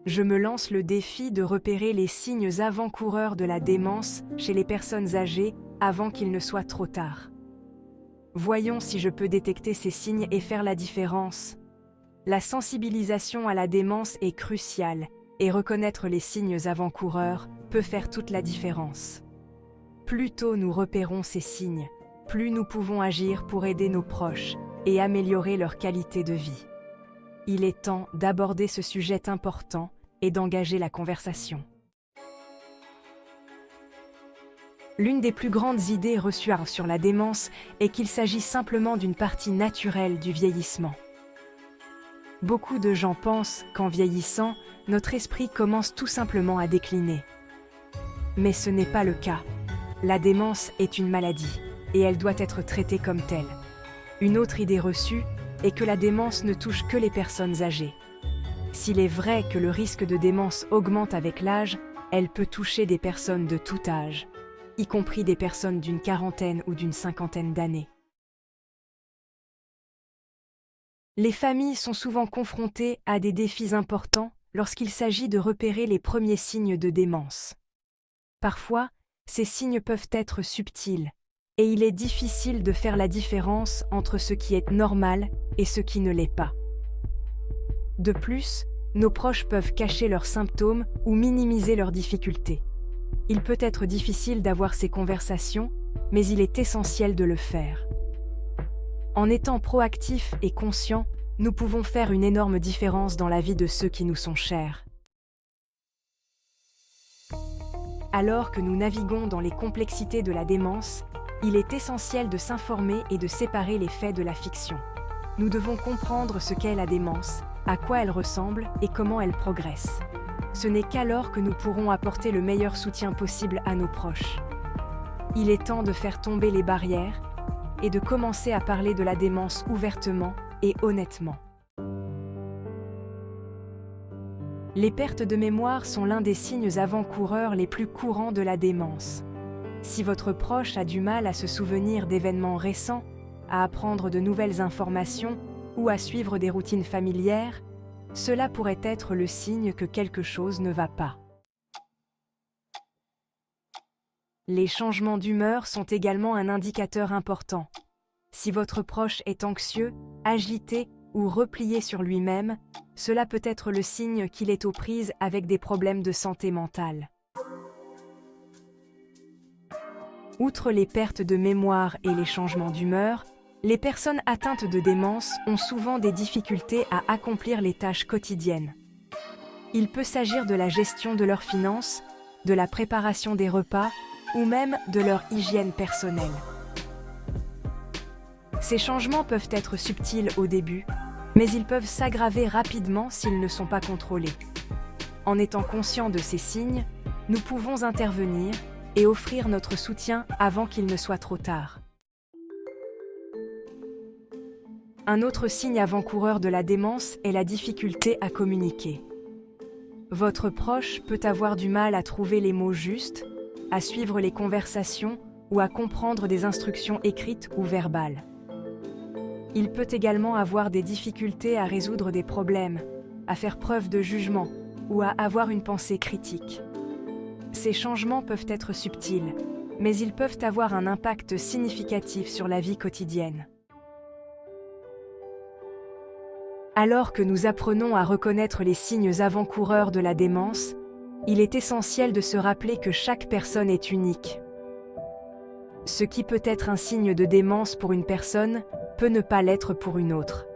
Je me lance le défi de repérer les signes avant-coureurs de la démence chez les personnes âgées avant qu'il ne soit trop tard. Voyons si je peux détecter ces signes et faire la différence. La sensibilisation à la démence est cruciale et reconnaître les signes avant-coureurs peut faire toute la différence. Plus tôt nous repérons ces signes, plus nous pouvons agir pour aider nos proches et améliorer leur qualité de vie. Il est temps d'aborder ce sujet important et d'engager la conversation. L'une des plus grandes idées reçues sur la démence est qu'il s'agit simplement d'une partie naturelle du vieillissement. Beaucoup de gens pensent qu'en vieillissant, notre esprit commence tout simplement à décliner. Mais ce n'est pas le cas. La démence est une maladie et elle doit être traitée comme telle. Une autre idée reçue est que la démence ne touche que les personnes âgées. S'il est vrai que le risque de démence augmente avec l'âge, elle peut toucher des personnes de tout âge, y compris des personnes d'une quarantaine ou d'une cinquantaine d'années. Les familles sont souvent confrontées à des défis importants lorsqu'il s'agit de repérer les premiers signes de démence. Parfois, ces signes peuvent être subtils, et il est difficile de faire la différence entre ce qui est normal et ce qui ne l'est pas. De plus, nos proches peuvent cacher leurs symptômes ou minimiser leurs difficultés. Il peut être difficile d'avoir ces conversations, mais il est essentiel de le faire. En étant proactifs et conscients, nous pouvons faire une énorme différence dans la vie de ceux qui nous sont chers. Alors que nous naviguons dans les complexités de la démence, il est essentiel de s'informer et de séparer les faits de la fiction. Nous devons comprendre ce qu'est la démence, à quoi elle ressemble et comment elle progresse. Ce n'est qu'alors que nous pourrons apporter le meilleur soutien possible à nos proches. Il est temps de faire tomber les barrières et de commencer à parler de la démence ouvertement et honnêtement. Les pertes de mémoire sont l'un des signes avant-coureurs les plus courants de la démence. Si votre proche a du mal à se souvenir d'événements récents, à apprendre de nouvelles informations ou à suivre des routines familières, cela pourrait être le signe que quelque chose ne va pas. Les changements d'humeur sont également un indicateur important. Si votre proche est anxieux, agité ou replié sur lui-même, cela peut être le signe qu'il est aux prises avec des problèmes de santé mentale. Outre les pertes de mémoire et les changements d'humeur, les personnes atteintes de démence ont souvent des difficultés à accomplir les tâches quotidiennes. Il peut s'agir de la gestion de leurs finances, de la préparation des repas ou même de leur hygiène personnelle. Ces changements peuvent être subtils au début, mais ils peuvent s'aggraver rapidement s'ils ne sont pas contrôlés. En étant conscients de ces signes, nous pouvons intervenir et offrir notre soutien avant qu'il ne soit trop tard. Un autre signe avant-coureur de la démence est la difficulté à communiquer. Votre proche peut avoir du mal à trouver les mots justes, à suivre les conversations ou à comprendre des instructions écrites ou verbales. Il peut également avoir des difficultés à résoudre des problèmes, à faire preuve de jugement ou à avoir une pensée critique. Ces changements peuvent être subtils, mais ils peuvent avoir un impact significatif sur la vie quotidienne. Alors que nous apprenons à reconnaître les signes avant-coureurs de la démence, il est essentiel de se rappeler que chaque personne est unique. Ce qui peut être un signe de démence pour une personne peut ne pas l'être pour une autre.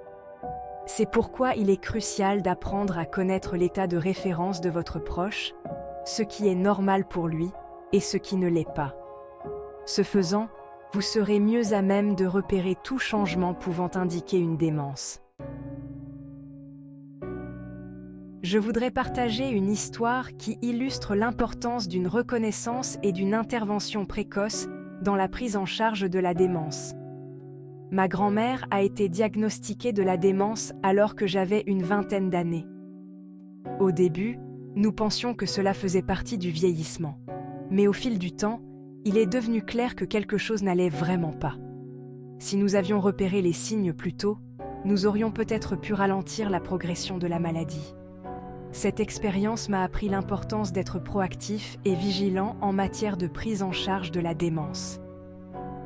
C'est pourquoi il est crucial d'apprendre à connaître l'état de référence de votre proche, ce qui est normal pour lui et ce qui ne l'est pas. Ce faisant, vous serez mieux à même de repérer tout changement pouvant indiquer une démence. Je voudrais partager une histoire qui illustre l'importance d'une reconnaissance et d'une intervention précoce dans la prise en charge de la démence. Ma grand-mère a été diagnostiquée de la démence alors que j'avais une vingtaine d'années. Au début, nous pensions que cela faisait partie du vieillissement. Mais au fil du temps, il est devenu clair que quelque chose n'allait vraiment pas. Si nous avions repéré les signes plus tôt, nous aurions peut-être pu ralentir la progression de la maladie. Cette expérience m'a appris l'importance d'être proactif et vigilant en matière de prise en charge de la démence.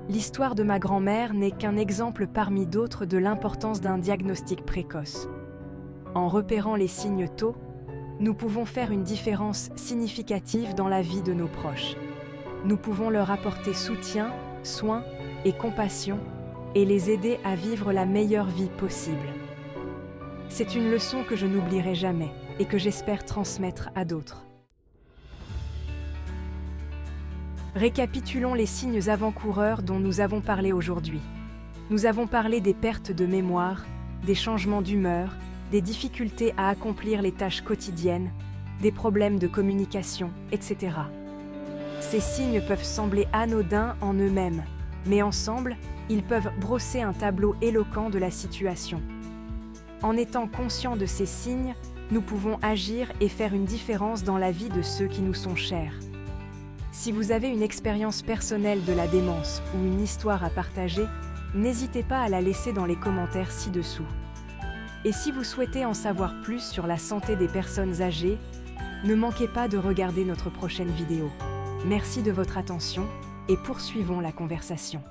L'histoire de ma grand-mère n'est qu'un exemple parmi d'autres de l'importance d'un diagnostic précoce. En repérant les signes tôt, nous pouvons faire une différence significative dans la vie de nos proches. Nous pouvons leur apporter soutien, soin et compassion et les aider à vivre la meilleure vie possible. C'est une leçon que je n'oublierai jamais et que j'espère transmettre à d'autres. Récapitulons les signes avant-coureurs dont nous avons parlé aujourd'hui. Nous avons parlé des pertes de mémoire, des changements d'humeur, des difficultés à accomplir les tâches quotidiennes, des problèmes de communication, etc. Ces signes peuvent sembler anodins en eux-mêmes, mais ensemble, ils peuvent brosser un tableau éloquent de la situation. En étant conscients de ces signes, nous pouvons agir et faire une différence dans la vie de ceux qui nous sont chers. Si vous avez une expérience personnelle de la démence ou une histoire à partager, n'hésitez pas à la laisser dans les commentaires ci-dessous. Et si vous souhaitez en savoir plus sur la santé des personnes âgées, ne manquez pas de regarder notre prochaine vidéo. Merci de votre attention et poursuivons la conversation.